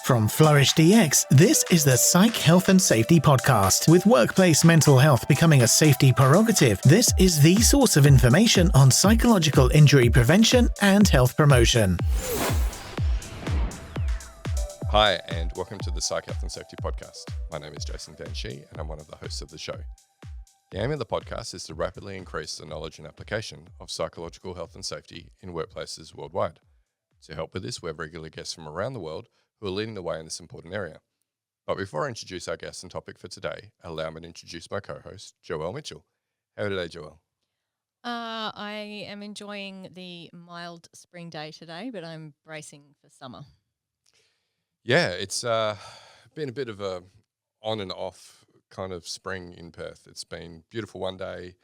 From Flourish DX, this is the Psych Health and Safety Podcast. With workplace mental health becoming a safety prerogative, this is the source of information on psychological injury prevention and health promotion. Hi, and welcome to the Psych Health and Safety Podcast. My name is Jason and I'm one of the hosts of the show. The aim of the podcast is to rapidly increase the knowledge and application of psychological health and safety in workplaces worldwide. To help with this, we have regular guests from around the world who are leading the way in this important area. But before I introduce our guest and topic for today, allow me to introduce my co-host, Joelle Mitchell. How are you today, Joelle? I am enjoying the mild spring day today, but I'm bracing for summer. Yeah, it's been a bit of a on and off kind of spring in Perth. It's been beautiful one day,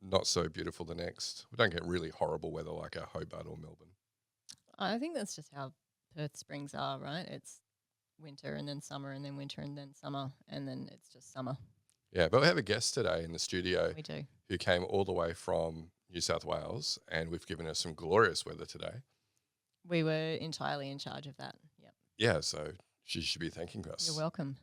not so beautiful the next. We don't get really horrible weather like our Hobart or Melbourne. I think that's just how Perth springs are, right? It's winter and then summer and then winter and then summer and then it's just summer. Yeah, but we have a guest today in the studio. We do. Who came all the way from New South Wales, and we've given her some glorious weather today. We were entirely in charge of that. Yep. Yeah, so she should be thanking us. You're welcome.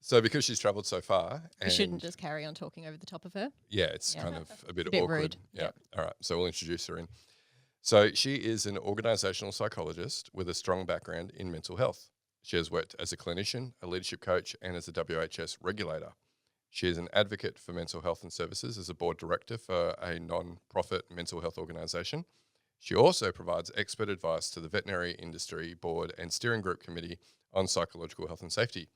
So because she's travelled so far, We shouldn't just carry on talking over the top of her. Yeah, it's kind of a bit It's a bit awkward. rude. Yeah. Yep. All right. So we'll introduce her in. So she is an organisational psychologist with a strong background in mental health. She has worked as a clinician, a leadership coach, and as a WHS regulator. She is an advocate for mental health and services as a board director for a non-profit mental health organisation. She also provides expert advice to the Veterinary Industry Board and Steering Group Committee on Psychological Health and Safety.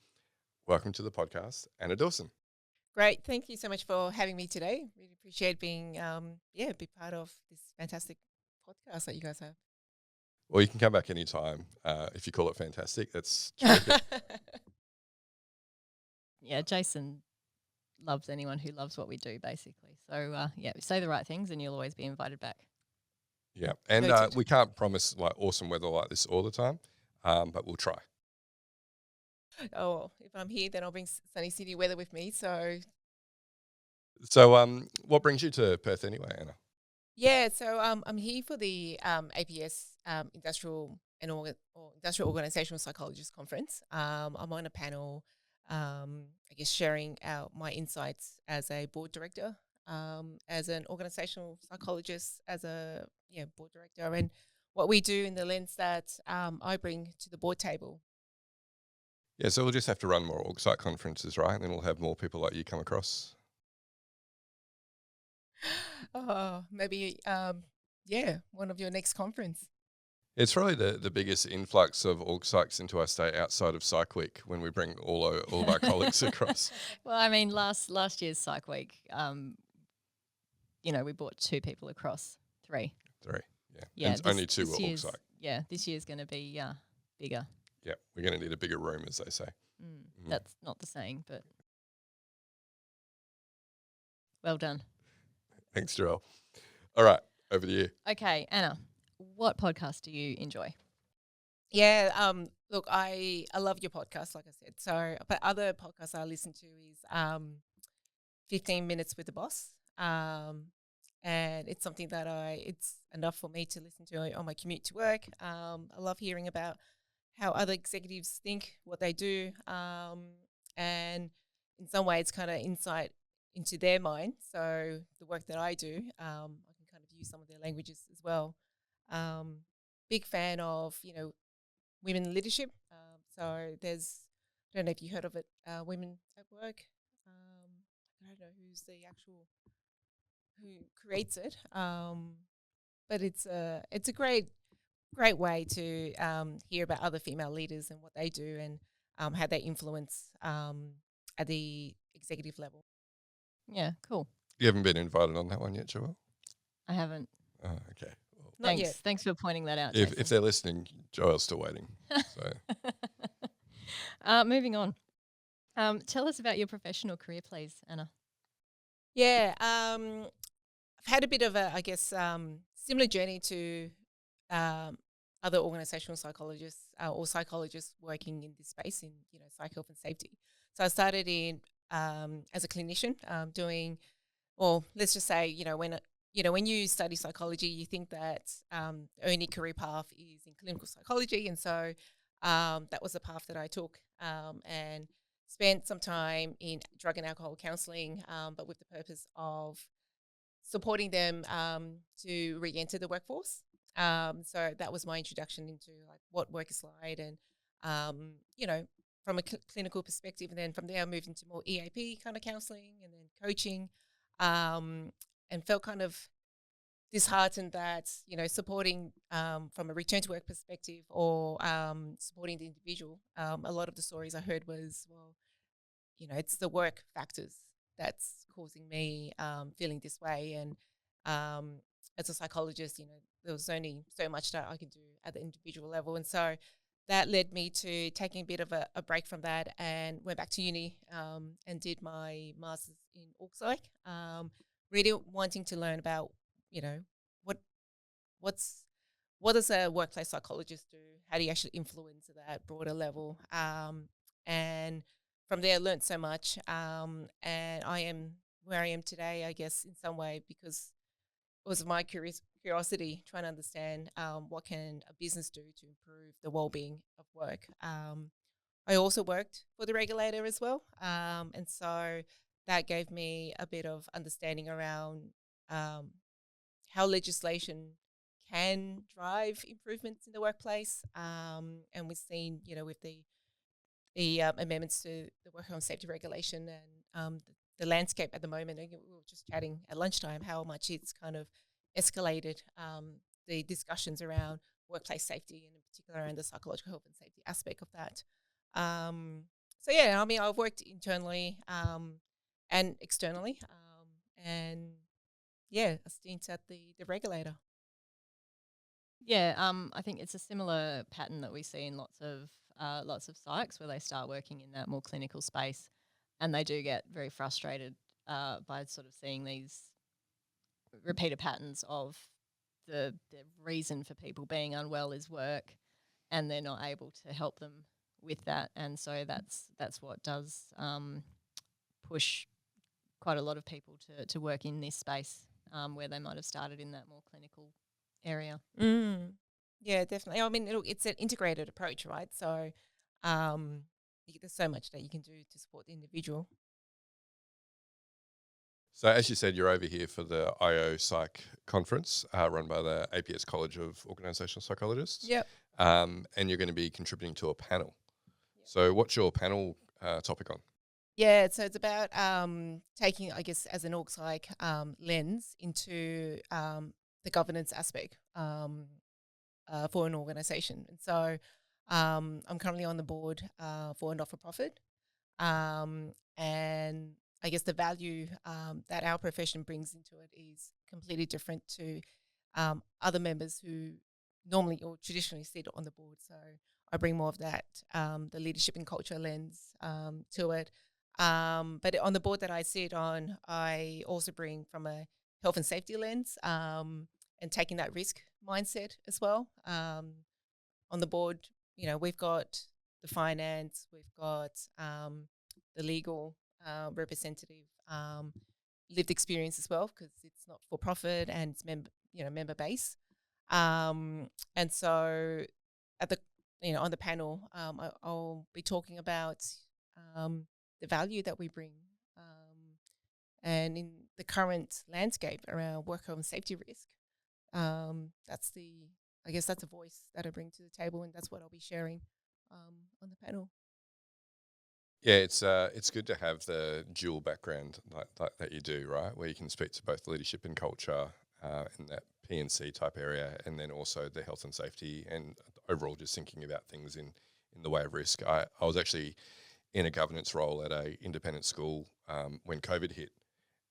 Welcome to the podcast, Anna Dawson. Great. Thank you so much for having me today. Really appreciate being, be part of this fantastic podcast that you guys have. Well, you can come back anytime. If you call it fantastic, that's terrific. Yeah, Jason loves anyone who loves what we do, basically. So, say the right things and you'll always be invited back. Yeah, and Noted. we can't promise like awesome weather like this all the time, but we'll try. Oh, if I'm here, then I'll bring sunny city weather with me. So, What brings you to Perth anyway, Anna? yeah, so I'm here for the APS Industrial Organisational Psychologist Conference. I'm on a panel, sharing my insights as a board director, as an organisational psychologist, as a board director, and what we do in the lens that I bring to the board table. Yeah, so we'll just have to run more org site conferences, right? And then we'll have more people like you come across. Oh, maybe, one of your next conference. It's probably the biggest influx of org sites into our state outside of Psych Week when we bring all of our colleagues across. Well, I mean, last year's Psych Week, we brought 2 people across, 3. 3, yeah. Yeah, And only 2 were org year's- site. Yeah, this year's going to be bigger. Yeah, we're going to need a bigger room, as they say. That's not the saying, but well done. Thanks, Joelle. All right, over to you. Okay, Anna, what podcast do you enjoy? Yeah, look, I love your podcast, like I said. So, but other podcasts I listen to is 15 Minutes with the Boss. And it's something that it's enough for me to listen to on my commute to work. I love hearing about how other executives think, what they do, and in some ways kind of insight into their mind. So the work that I do, I can kind of use some of their languages as well. Big fan of, women in leadership. So there's, I don't know if you heard of it, Women at Work. I don't know who creates it, but it's a great way to hear about other female leaders and what they do and how they influence at the executive level. Yeah, cool. You haven't been invited on that one yet, Joelle? I haven't. Oh, okay. Well, Not Thanks. yet. Thanks for pointing that out, if they're listening, Joelle's still waiting. So Moving on. Tell us about your professional career, please, Anna. Yeah, I've had a bit of a, similar journey to other organisational psychologists or psychologists working in this space in, psych health and safety. So I started in as a clinician doing, or let's just say, when you study psychology, you think that the only career path is in clinical psychology, and so that was the path that I took, and spent some time in drug and alcohol counselling, but with the purpose of supporting them to re-enter the workforce. So that was my introduction into like what work is like, and from a clinical perspective. And then from there, I moved into more EAP kind of counselling and then coaching, and felt kind of disheartened that supporting from a return to work perspective or supporting the individual. A lot of the stories I heard was, well, it's the work factors that's causing me feeling this way. And as a psychologist, there was only so much that I could do at the individual level. And so that led me to taking a bit of a break from that and went back to uni and did my master's in org psych, really wanting to learn about, what does a workplace psychologist do? How do you actually influence at that broader level? And from there, I learned so much. And I am where I am today, I guess, in some way, because it was my curiosity trying to understand what can a business do to improve the well-being of work. I also worked for the regulator as well. And so that gave me a bit of understanding around how legislation can drive improvements in the workplace. And we've seen, with the amendments to the work home safety regulation and the landscape at the moment. We were just chatting at lunchtime how much it's kind of escalated the discussions around workplace safety and in particular around the psychological health and safety aspect of that. So yeah, I mean, I've worked internally and externally, and yeah, a stint at the regulator. Yeah, I think it's a similar pattern that we see in lots of psychs where they start working in that more clinical space, and they do get very frustrated by sort of seeing these repeated patterns of the reason for people being unwell is work, and they're not able to help them with that, and so that's what does push quite a lot of people to work in this space where they might have started in that more clinical area. Yeah, definitely. I mean, it's an integrated approach, right? So there's so much that you can do to support the individual. So as you said, you're over here for the IO Psych conference run by the APS College of Organisational Psychologists. Yep. And you're going to be contributing to a panel. Yep. So what's your panel topic on? Yeah, so it's about taking, I guess, as an org psych lens into the governance aspect for an organisation. And so I'm currently on the board for a not-for-profit, and I guess the value that our profession brings into it is completely different to other members who normally or traditionally sit on the board. So I bring more of that, the leadership and culture lens to it. But on the board that I sit on, I also bring from a health and safety lens and taking that risk mindset as well. On the board, we've got the finance, we've got the legal representative, lived experience as well, because it's not for profit and it's member base. And so at the on the panel, I'll be talking about the value that we bring, and in the current landscape around work health and safety risk. That's a voice that I bring to the table, and that's what I'll be sharing on the panel. Yeah, it's good to have the dual background like that you do, right? Where you can speak to both leadership and culture in that P&C type area, and then also the health and safety, and overall just thinking about things in the way of risk. I was actually in a governance role at a independent school when COVID hit,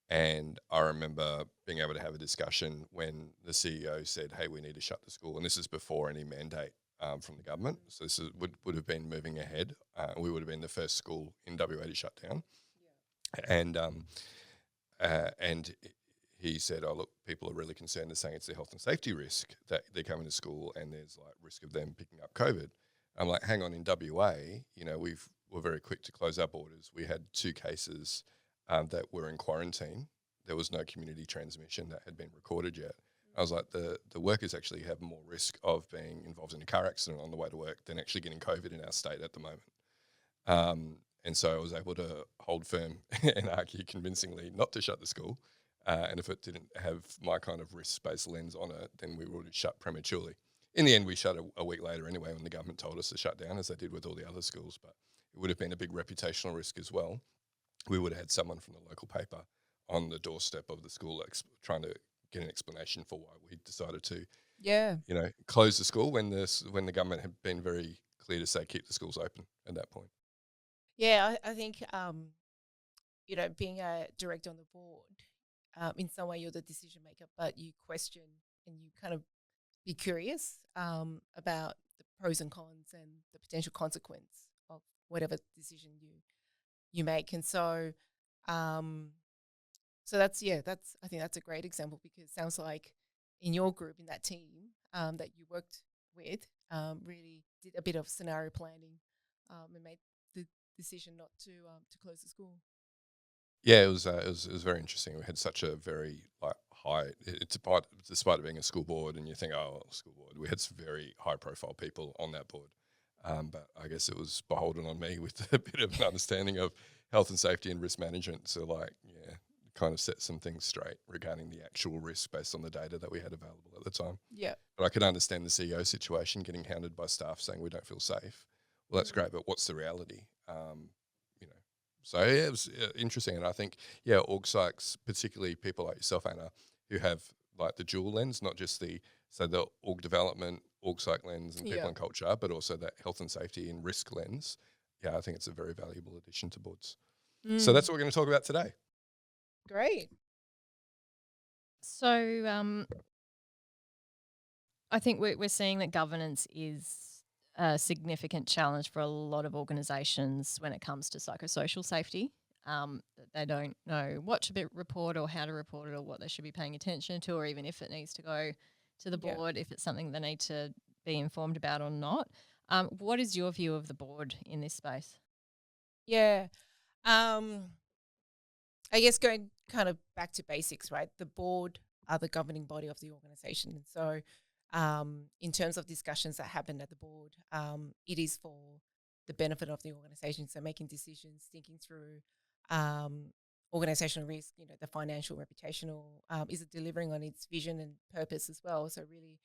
and I remember being able to have a discussion when the CEO said, "Hey, we need to shut the school," and this is before any mandate from the government. So this would have been moving ahead. We would have been the first school in WA to shut down. Yeah. And he said, "Oh, look, people are really concerned. They're saying it's a health and safety risk that they're coming to school, and there's like risk of them picking up COVID." I'm like, "Hang on, in WA, we're very quick to close our borders. We had 2 cases that were in quarantine. There was no community transmission that had been recorded yet. I was like, the workers actually have more risk of being involved in a car accident on the way to work than actually getting COVID in our state at the moment. And so I was able to hold firm and argue convincingly not to shut the school. And if it didn't have my kind of risk-based lens on it, then we would have shut prematurely. In the end, we shut a week later anyway when the government told us to shut down, as they did with all the other schools. But it would have been a big reputational risk as well. We would have had someone from the local paper on the doorstep of the school trying to get an explanation for why we decided to, Yeah. close the school when the government had been very clear to say keep the schools open at that point. Yeah, I think, being a director on the board, in some way you're the decision maker, but you question and you kind of be curious about the pros and cons and the potential consequence of whatever decision you make. And so, that's I think that's a great example, because it sounds like in your group, in that team that you worked with, really did a bit of scenario planning and made the decision not to close the school. Yeah, it was very interesting. We had such a very high. Despite it being a school board, and you think, oh, school board, we had some very high profile people on that board. But I guess it was beholden on me with a bit of an understanding of health and safety and risk management. So kind of set some things straight regarding the actual risk based on the data that we had available at the time. Yeah. But I could understand the CEO situation, getting hounded by staff saying we don't feel safe. Well, that's great, but what's the reality? You know, so yeah, it was interesting, and I think org psychs, particularly people like yourself, Anna, who have like the dual lens, not just the org development, org psych lens, and people Yeah. and culture, but also that health and safety and risk lens. Yeah, I think it's a very valuable addition to boards. So that's what we're going to talk about today. Great. So I think we're seeing that governance is a significant challenge for a lot of organisations when it comes to psychosocial safety. That they don't know what to report or how to report it or what they should be paying attention to, or even if it needs to go to the Yeah. board, if it's something they need to be informed about or not. What is your view of the board in this space? Yeah. Um, I guess going kind of back to basics, right? The board are the governing body of the organization. And so, in terms of discussions that happen at the board, it is for the benefit of the organization. So, making decisions, thinking through organizational risk, the financial, reputational, is it delivering on its vision and purpose as well? So, really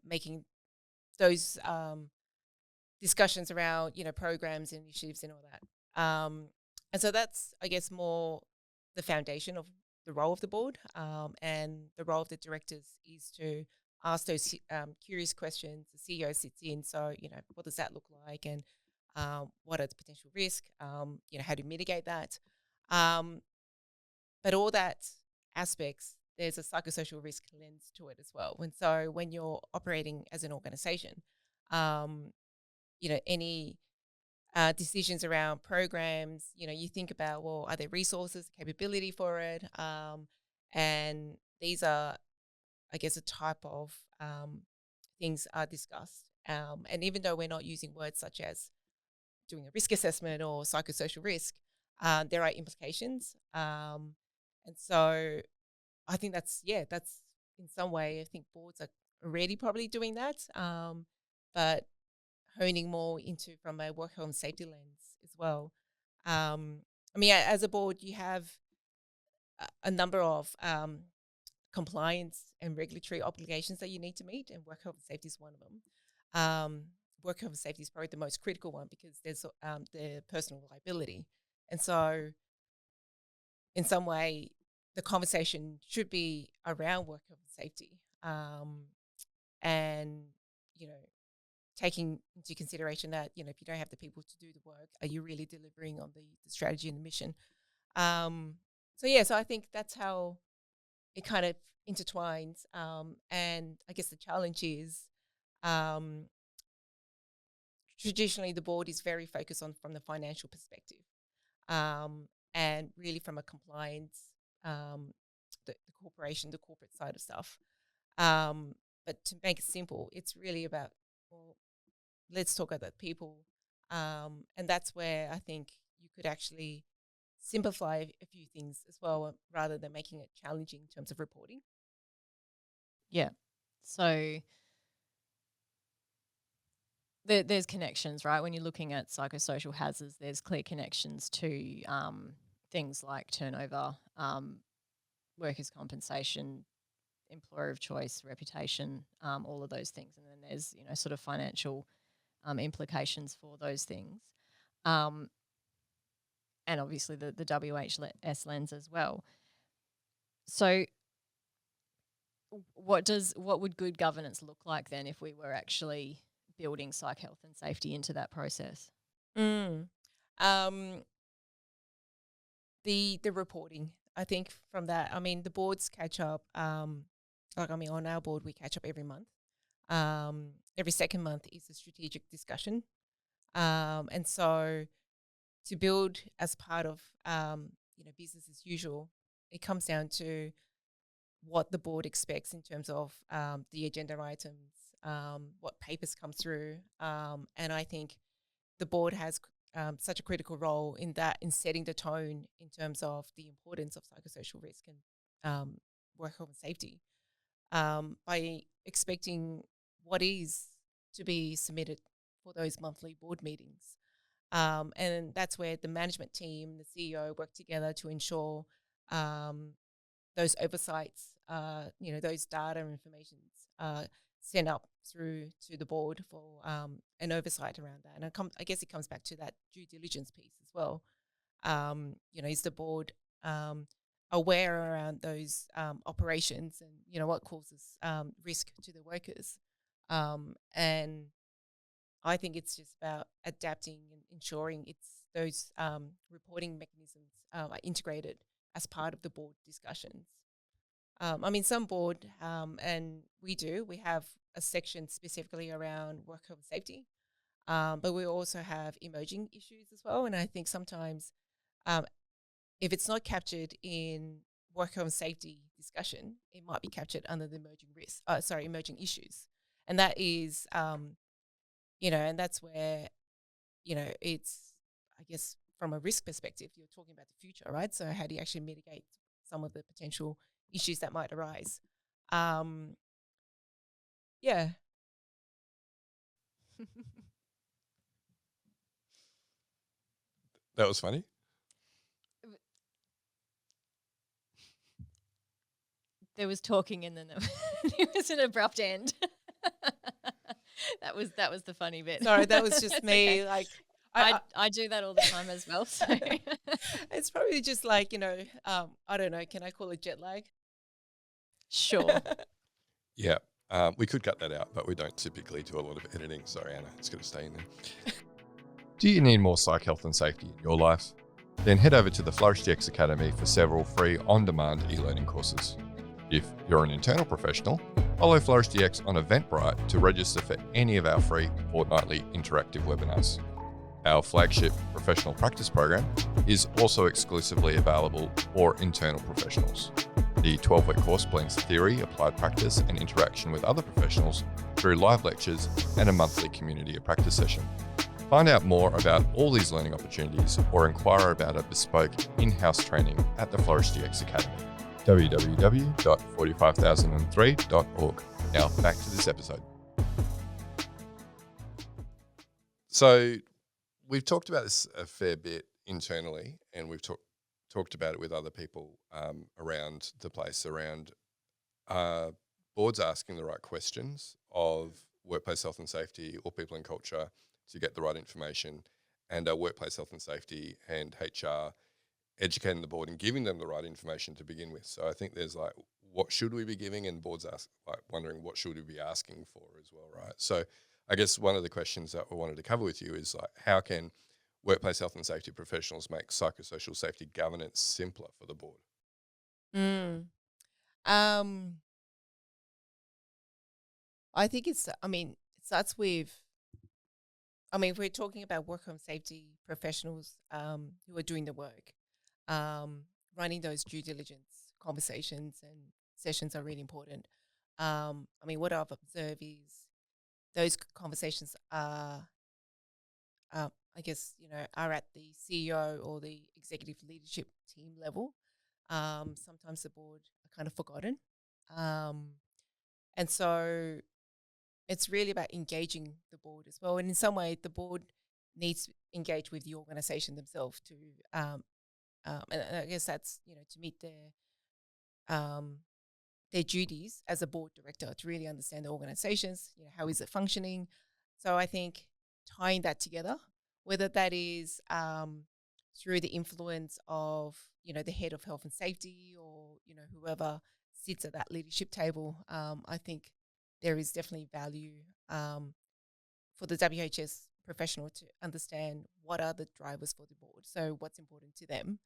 making those discussions around, programs, initiatives, and all that. And so that's, I guess, more the foundation of the role of the board, and the role of the directors is to ask those curious questions. The CEO sits in, so what does that look like, and what are the potential risks? How to mitigate that? But all that aspects, there's a psychosocial risk lens to it as well. And so when you're operating as an organization, any decisions around programs, you think about, well, are there resources, capability for it? And these are, I guess, a type of things are discussed. And even though we're not using words such as doing a risk assessment or psychosocial risk, there are implications. And so I think that's in some way, I think boards are already probably doing that. But honing more into from a work health and safety lens as well. As a board, you have a number of compliance and regulatory obligations that you need to meet, and work health and safety is one of them. Work health and safety is probably the most critical one, because there's the personal liability. And so in some way, the conversation should be around work health and safety. And, taking into consideration that, if you don't have the people to do the work, are you really delivering on the strategy and the mission? So I think that's how it kind of intertwines. And I guess the challenge is, traditionally the board is very focused on from the financial perspective, and really from a compliance, the corporation, the corporate side of stuff. But to make it simple, it's really about, well, let's talk about people. And that's where I think you could actually simplify a few things as well, rather than making it challenging in terms of reporting. Yeah. So there's connections, right? When you're looking at psychosocial hazards, there's clear connections to things like turnover, workers' compensation, employer of choice, reputation, all of those things. And then there's, sort of financial implications for those things. Um, and obviously the WHS lens as well. So what would good governance look like then if we were actually building psych health and safety into that process? Mm. The reporting, I think from that, I mean, the boards catch up. On our board, we catch up every month. Every second month is a strategic discussion. And so to build as part of, business as usual, it comes down to what the board expects in terms of the agenda items, what papers come through. And I think the board has such a critical role in that, in setting the tone in terms of the importance of psychosocial risk and work health and safety, by expecting what is to be submitted for those monthly board meetings. And that's where the management team, the CEO work together to ensure those oversights, those data and information sent up through to the board for an oversight around that. And I guess it comes back to that due diligence piece as well. Is the board aware around those operations and, what causes risk to the workers? And I think it's just about adapting and ensuring those reporting mechanisms are integrated as part of the board discussions. Some board, and we have a section specifically around work health and safety, but we also have emerging issues as well. And I think sometimes if it's not captured in work health and safety discussion, it might be captured under the emerging issues. And that is, and that's where, it's, I guess, from a risk perspective, you're talking about the future, right? So how do you actually mitigate some of the potential issues that might arise? Yeah. That was funny. There was talking and then there was an abrupt end. That was the funny bit. Sorry, that was just me. Okay. Like I do that all the time as well. So it's probably just like, I don't know, can I call it jet lag? Sure. Yeah. We could cut that out, but we don't typically do a lot of editing. Sorry, Anna, it's going to stay in there. Do you need more psych health and safety in your life? Then head over to the Flourish DX Academy for several free on-demand e-learning courses. If you're an internal professional, follow Flourish DX on Eventbrite to register for any of our free fortnightly interactive webinars. Our flagship professional practice program is also exclusively available for internal professionals. The 12-week course blends theory, applied practice, and interaction with other professionals through live lectures and a monthly community of practice session. Find out more about all these learning opportunities or inquire about a bespoke in-house training at the Flourish DX Academy. www.45003.org. Now back to this episode. So we've talked about this a fair bit internally, and we've talked about it with other people around the place, around boards asking the right questions of workplace health and safety or people in culture to get the right information, and workplace health and safety and HR educating the board and giving them the right information to begin with. So I think there's like, what should we be giving? And boards wondering what should we be asking for as well, right? So I guess one of the questions that we wanted to cover with you is like, how can workplace health and safety professionals make psychosocial safety governance simpler for the board? I think it starts with, if we're talking about work home safety professionals who are doing the work, running those due diligence conversations and sessions are really important. What I've observed is those conversations are, are at the CEO or the executive leadership team level. Sometimes the board are kind of forgotten. And so it's really about engaging the board as well. And in some way, the board needs to engage with the organisation themselves to, and I guess that's, to meet their duties as a board director, to really understand the organisations, how is it functioning. So I think tying that together, whether that is through the influence of, the head of health and safety, or, whoever sits at that leadership table, I think there is definitely value for the WHS professional to understand what are the drivers for the board. So what's important to them,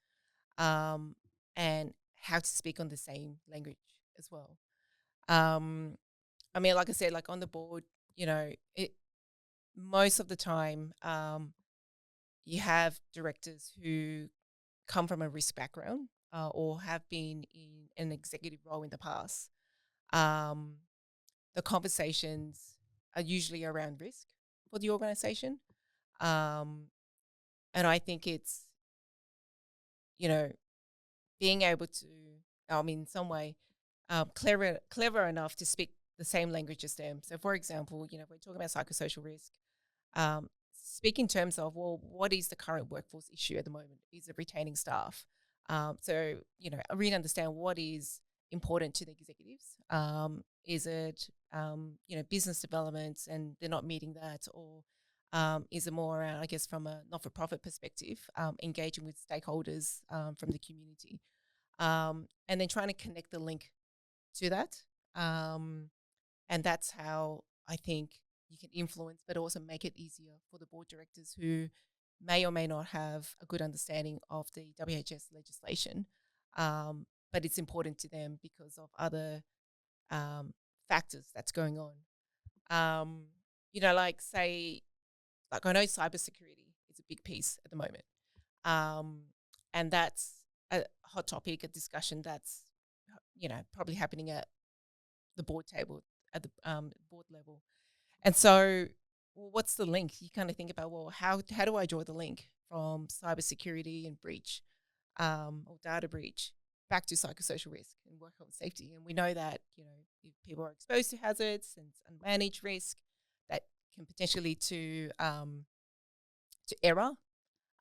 and how to speak on the same language as well. I mean, like I said, like on the board, most of the time, you have directors who come from a risk background, or have been in an executive role in the past. The conversations are usually around risk for the organization. And I think it's, being able to, in some way, clever enough to speak the same language as them. So, for example, we're talking about psychosocial risk. Speak in terms of, well, what is the current workforce issue at the moment? Is it retaining staff? So, I really understand what is important to the executives. Is it, business development and they're not meeting that? Or is it more around, I guess, from a not-for-profit perspective, engaging with stakeholders from the community? And then trying to connect the link to that. And that's how I think you can influence, but also make it easier for the board directors who may or may not have a good understanding of the WHS legislation. But it's important to them because of other factors that's going on. Like I know cybersecurity is a big piece at the moment. And that's a hot topic, a discussion that's, probably happening at the board table, at the board level. And so, well, what's the link? You kind of think about, well, how do I draw the link from cybersecurity and breach, or data breach, back to psychosocial risk and work health and safety? And we know that, if people are exposed to hazards and unmanaged risk, that can potentially lead to error,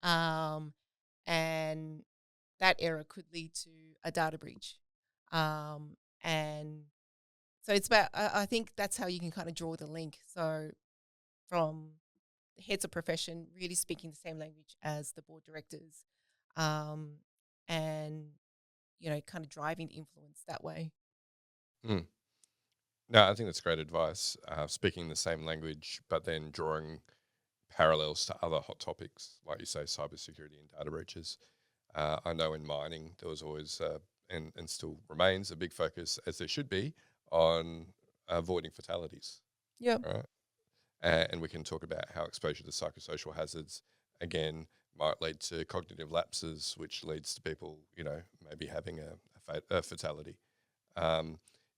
and that error could lead to a data breach, and so it's about, I think that's how you can kind of draw the link. So from the heads of profession really speaking the same language as the board directors, and, kind of driving the influence that way. Mm. No, I think that's great advice. Speaking the same language, but then drawing parallels to other hot topics, like you say, cybersecurity and data breaches. I know in mining there was always, and still remains, a big focus, as there should be, on avoiding fatalities. Yeah. Right. And we can talk about how exposure to psychosocial hazards, again, might lead to cognitive lapses, which leads to people, maybe having a fatality.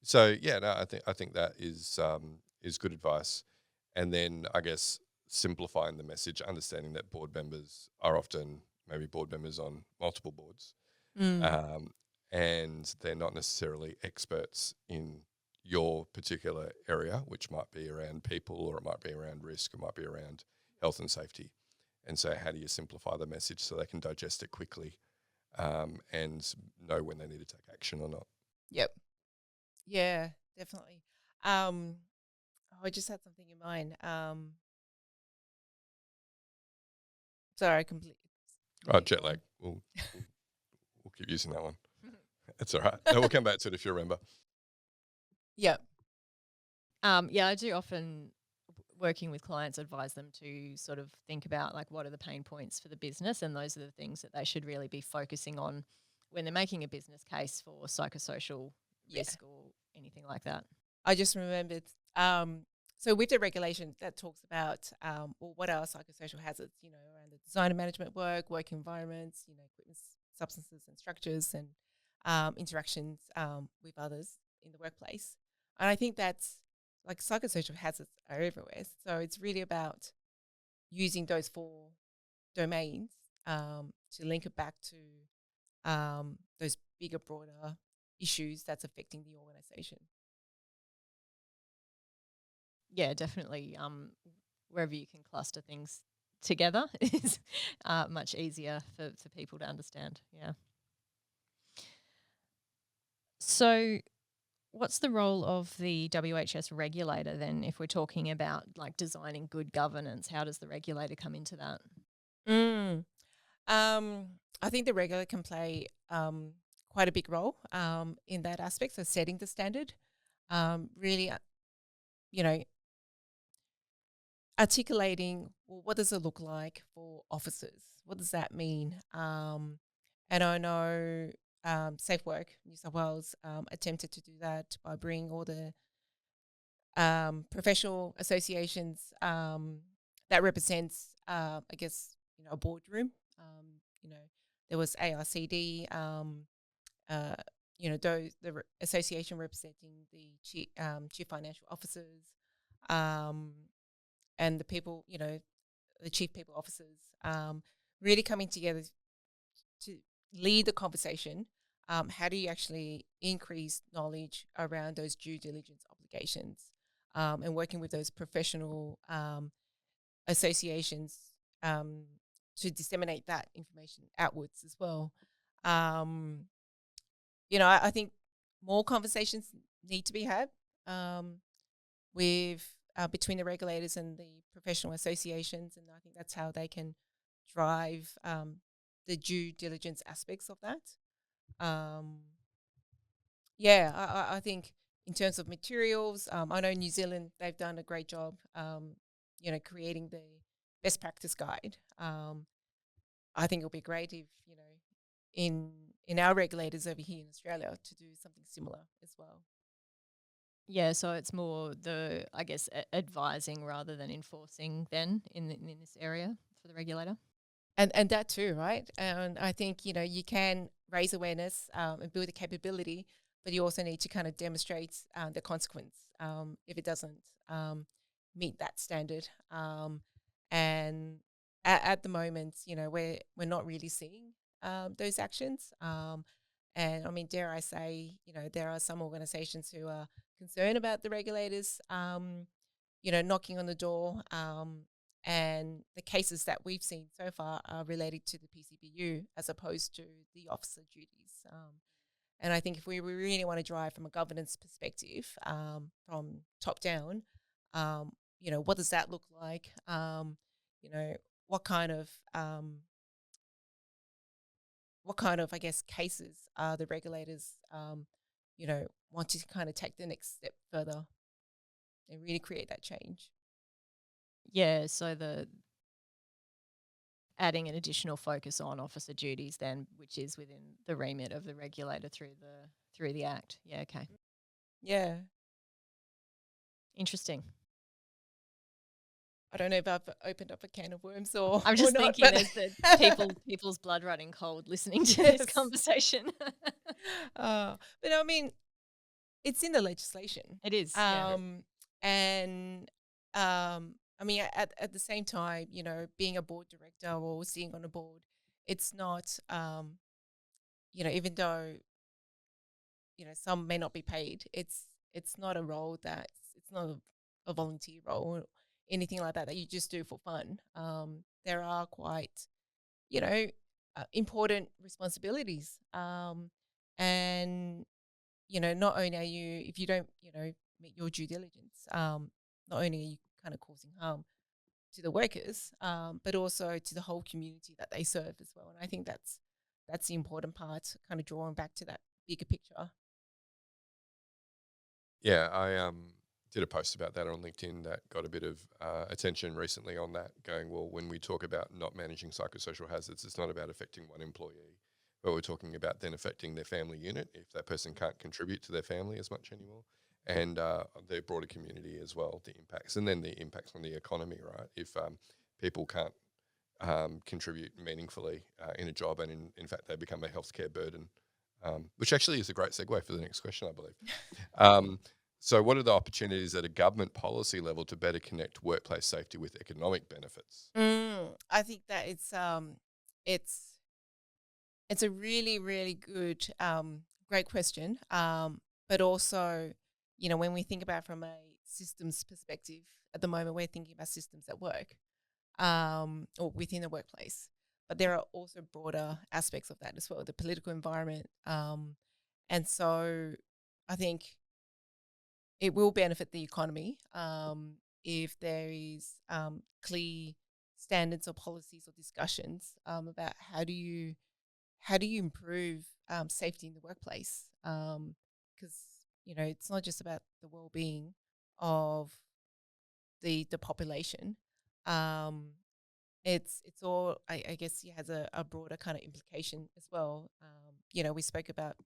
So yeah, no, I think that is good advice. And then I guess simplifying the message, understanding that board members are often maybe board members on multiple boards, and they're not necessarily experts in your particular area, which might be around people, or it might be around risk, it might be around health and safety. And so how do you simplify the message so they can digest it quickly, and know when they need to take action or not? Yep. Yeah, definitely. I just had something in mind. Sorry, I completely. Oh, jet lag. We'll keep using that one. It's all right. No, we'll come back to it if you remember. Yeah. Yeah, I do often, working with clients, advise them to sort of think about, like, what are the pain points for the business, and those are the things that they should really be focusing on when they're making a business case for psychosocial risk or anything like that. I just remembered. So with the regulation that talks about, well, what are psychosocial hazards? Around the design and management work environments, equipment, substances and structures, and interactions with others in the workplace. And I think that's, like, psychosocial hazards are everywhere. So it's really about using those 4 domains to link it back to those bigger, broader issues that's affecting the organisation. Yeah, definitely. Wherever you can cluster things together is much easier for people to understand. Yeah. So, what's the role of the WHS regulator then if we're talking about like designing good governance? How does the regulator come into that? Mm. I think the regulator can play quite a big role in that aspect. So setting the standard, really, you know, articulating, well, what does it look like for officers? What does that mean? And I know Safe Work New South Wales attempted to do that by bringing all the professional associations that represents, I guess, a boardroom. You know, there was ARCD, uh, association representing the chief financial officers, um, and the people, the chief people officers, really coming together to lead the conversation. How do you actually increase knowledge around those due diligence obligations, and working with those professional associations to disseminate that information outwards as well. Um, I think more conversations need to be had with between the regulators and the professional associations, and I think that's how they can drive the due diligence aspects of that. Um, I think in terms of materials, I know New Zealand, they've done a great job, creating the best practice guide. I think it'll be great if, in our regulators over here in Australia to do something similar as well. Yeah, so it's more the, I guess, advising rather than enforcing then in this area for the regulator. And that too, right? And I think, you can raise awareness and build a capability, but you also need to kind of demonstrate the consequence if it doesn't meet that standard. And at the moment, we're not really seeing those actions. And I mean, dare I say, there are some organisations who are concerned about the regulators, knocking on the door. And the cases that we've seen so far are related to the PCBU as opposed to the officer duties. And I think if we really want to drive from a governance perspective, from top down, what does that look like? What kind of I guess cases are the regulators, want to kind of take the next step further and really create that change. Yeah, so the adding an additional focus on officer duties then, which is within the remit of the regulator through the Act. Yeah, okay. Yeah. Interesting. I don't know if I've opened up a can of worms or I'm just or not, thinking but there's the people's blood running cold listening to this Yes. conversation. But I mean, it's in the legislation. It is. Yeah. And I mean, at the same time, being a board director or sitting on a board, it's not, even though, some may not be paid, it's not a role it's not a volunteer role or anything like that you just do for fun. There are quite, important responsibilities. And, not only are you, if you don't, meet your due diligence, not only are you kind of causing harm to the workers, but also to the whole community that they serve as well. And I think that's the important part, kind of drawing back to that bigger picture. Yeah, I did a post about that on LinkedIn that got a bit of attention recently on that, going, well, when we talk about not managing psychosocial hazards, it's not about affecting one employee, but we're talking about then affecting their family unit if that person can't contribute to their family as much anymore, and their broader community as well, the impacts, and then the impacts on the economy, right? If people can't contribute meaningfully in a job, and in fact they become a healthcare burden, which actually is a great segue for the next question, I believe. So what are the opportunities at a government policy level to better connect workplace safety with economic benefits? I think that it's a really, really good, great question. But also, when we think about from a systems perspective. At the moment, we're thinking about systems at work, or within the workplace. But there are also broader aspects of that as well, the political environment. And so I think it will benefit the economy if there is clear standards or policies or discussions about how do you improve safety in the workplace, because it's not just about the well-being of the population. It's all, I guess it has a broader kind of implication as well. We spoke about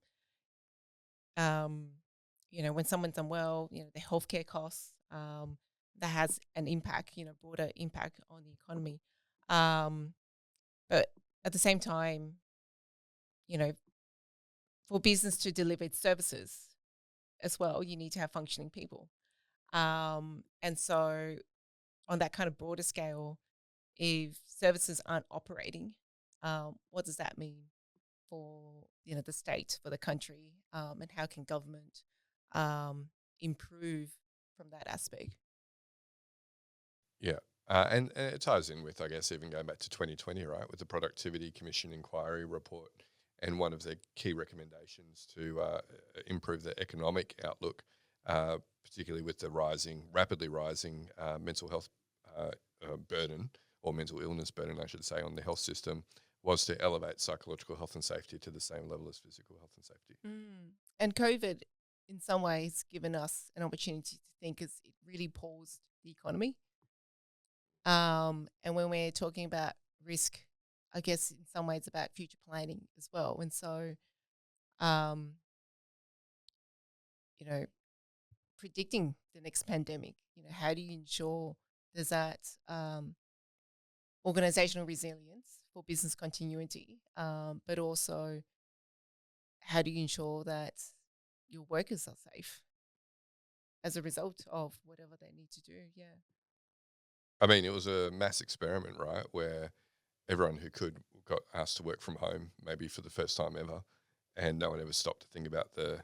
when someone's unwell, the healthcare costs, that has an impact, broader impact on the economy. But at the same time, for business to deliver its services as well, you need to have functioning people. And so on that kind of broader scale, if services aren't operating, what does that mean for the state, for the country, and how can government improve from that aspect? Yeah. And it ties in with, I guess, even going back to 2020, right, with the Productivity Commission inquiry report, and one of the key recommendations to improve the economic outlook, particularly with the rapidly rising mental health burden, or mental illness burden, I should say, on the health system, was to elevate psychological health and safety to the same level as physical health and safety. And COVID, in some ways, given us an opportunity to think, as it really paused the economy. And when we're talking about risk, I guess in some ways about future planning as well. And so, predicting the next pandemic, how do you ensure there's that organizational resilience for business continuity, but also how do you ensure that your workers are safe as a result of whatever they need to do? Yeah. I mean, it was a mass experiment, right, where everyone who could got asked to work from home, maybe for the first time ever, and no one ever stopped to think about the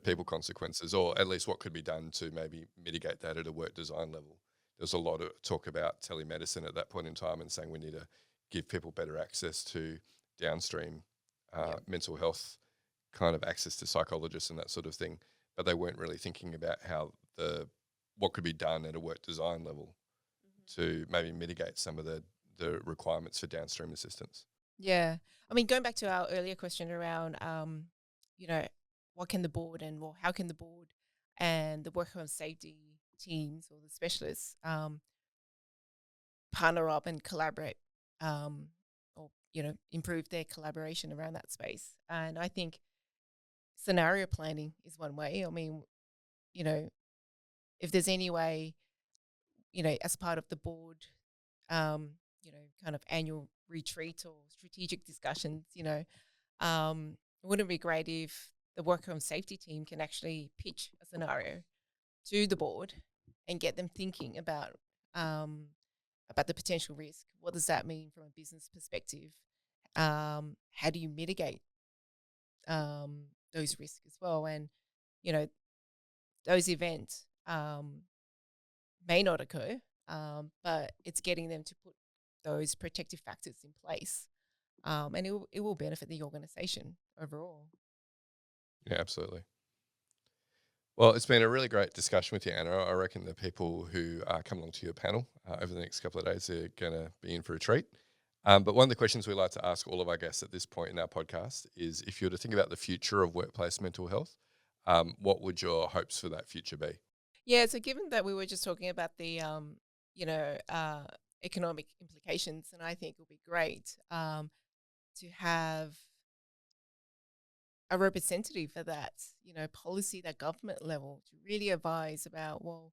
people consequences, or at least what could be done to maybe mitigate that at a work design level. There was a lot of talk about telemedicine at that point in time, and saying we need to give people better access to downstream mental health, kind of access to psychologists and that sort of thing. But they weren't really thinking about how what could be done at a work design level to maybe mitigate some of the requirements for downstream assistance. Yeah. I mean, going back to our earlier question around, what can the board how can the board and the workplace safety teams or the specialists partner up and collaborate, or improve their collaboration around that space. And I think scenario planning is one way. I mean, if there's any way, as part of the board, kind of annual retreat or strategic discussions, wouldn't it be great if the workplace safety team can actually pitch a scenario to the board and get them thinking about the potential risk? What does that mean from a business perspective? How do you mitigate those risks as well? And those events may not occur, but it's getting them to put those protective factors in place, and it will benefit the organisation overall. Yeah, absolutely. Well, it's been a really great discussion with you, Anna. I reckon the people who come along to your panel over the next couple of days are going to be in for a treat. But one of the questions we like to ask all of our guests at this point in our podcast is, if you were to think about the future of workplace mental health, what would your hopes for that future be? Yeah, so given that we were just talking about the economic implications, and I think it would be great to have a representative for that, policy, that government level, to really advise about, what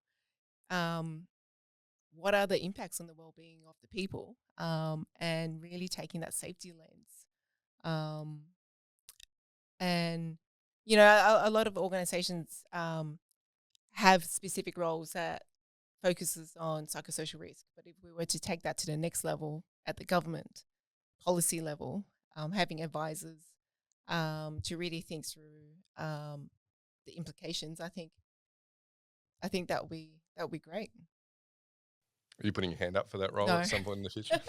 are the impacts on the well-being of the people, and really taking that safety lens. And, a lot of organizations have specific roles that focuses on psychosocial risk. But if we were to take that to the next level at the government policy level, having advisors to really think through the implications, I think that will be that would be great. Are you putting your hand up for that role No. at some point in the future?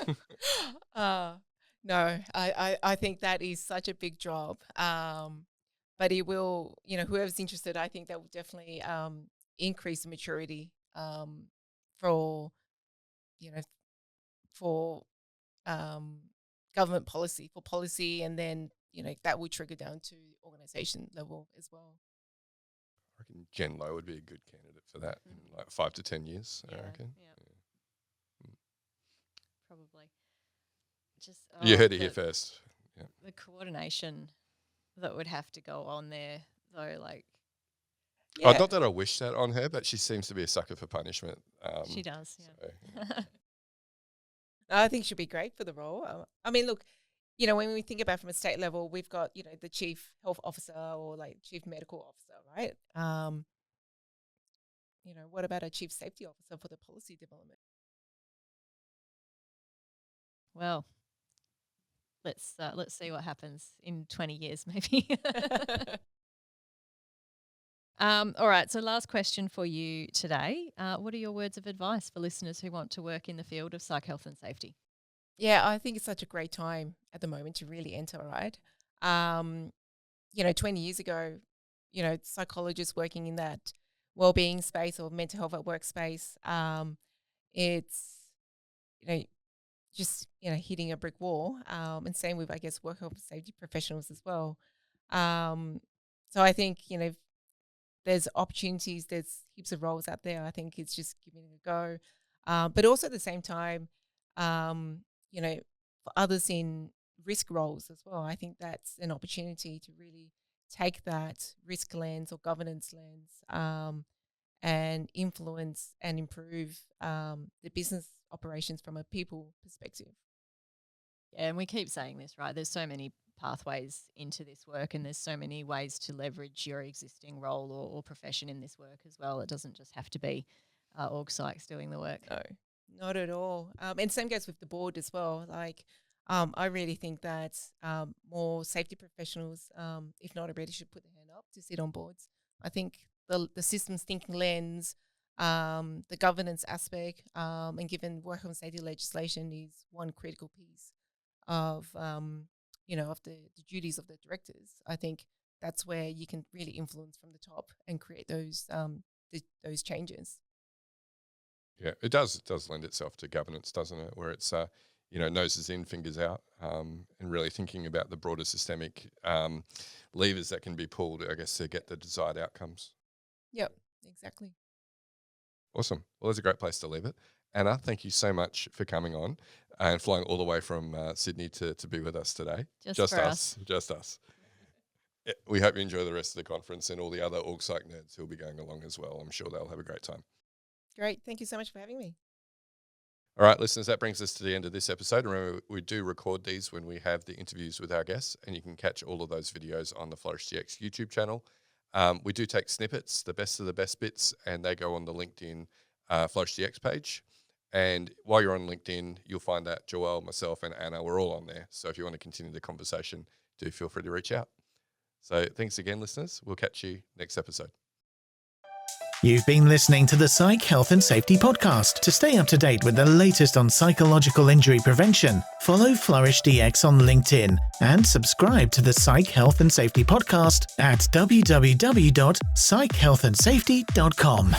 No, I think that is such a big job. But it will, whoever's interested, I think that will definitely increase the maturity for, for government policy, and then, that will trigger down to organisation level as well. I reckon Jen Lowe would be a good candidate for that in like 5 to 10 years, I reckon. Yeah. Probably. Just You heard it here first. Yeah. The coordination that would have to go on there, though, like. Yeah. Not that I wish that on her, but she seems to be a sucker for punishment. She does, yeah. So, I think she'd be great for the role. I mean, look, when we think about from a state level, we've got, the chief health officer or like chief medical officer, right? What about a chief safety officer for the policy development? Well, let's see what happens in 20 years, maybe. All right. So, last question for you today. What are your words of advice for listeners who want to work in the field of psych health and safety? Yeah, I think it's such a great time at the moment to really enter, right? 20 years ago, psychologists working in that wellbeing space or mental health at work space, it's, just, hitting a brick wall. And same with, I guess, work health and safety professionals as well. So I think, there's opportunities, there's heaps of roles out there. I think it's just giving it a go. But also at the same time, for others in risk roles as well, I think that's an opportunity to really take that risk lens or governance lens and influence and improve the business operations from a people perspective. Yeah, and we keep saying this, right? There's so many pathways into this work, and there's so many ways to leverage your existing role or profession in this work as well. It doesn't just have to be org psychs doing the work. No, not at all. And same goes with the board as well. Like, I really think that more safety professionals, if not already, should put their hand up to sit on boards. I think the systems thinking lens, the governance aspect, and given work health and safety legislation is one critical piece of of the duties of the directors. I think that's where you can really influence from the top and create those changes. Yeah, it does lend itself to governance, doesn't it? Where it's noses in, fingers out, and really thinking about the broader systemic levers that can be pulled, I guess, to get the desired outcomes. Yep, exactly. Awesome. Well, that's a great place to leave it. Anna, thank you so much for coming on and flying all the way from Sydney to be with us today. Just us. Just us. We hope you enjoy the rest of the conference and all the other org psych nerds who will be going along as well. I'm sure they'll have a great time. Great. Thank you so much for having me. All right, listeners, that brings us to the end of this episode. Remember, we do record these when we have the interviews with our guests, and you can catch all of those videos on the Flourish DX YouTube channel. We do take snippets, the best of the best bits, and they go on the LinkedIn Flourish DX page. And while you're on LinkedIn, you'll find that Joelle, myself, and Anna, we're all on there. So if you want to continue the conversation, do feel free to reach out. So thanks again, listeners. We'll catch you next episode. You've been listening to the Psych Health and Safety Podcast. To stay up to date with the latest on psychological injury prevention, follow Flourish DX on LinkedIn and subscribe to the Psych Health and Safety Podcast at www.psychealthandsafety.com.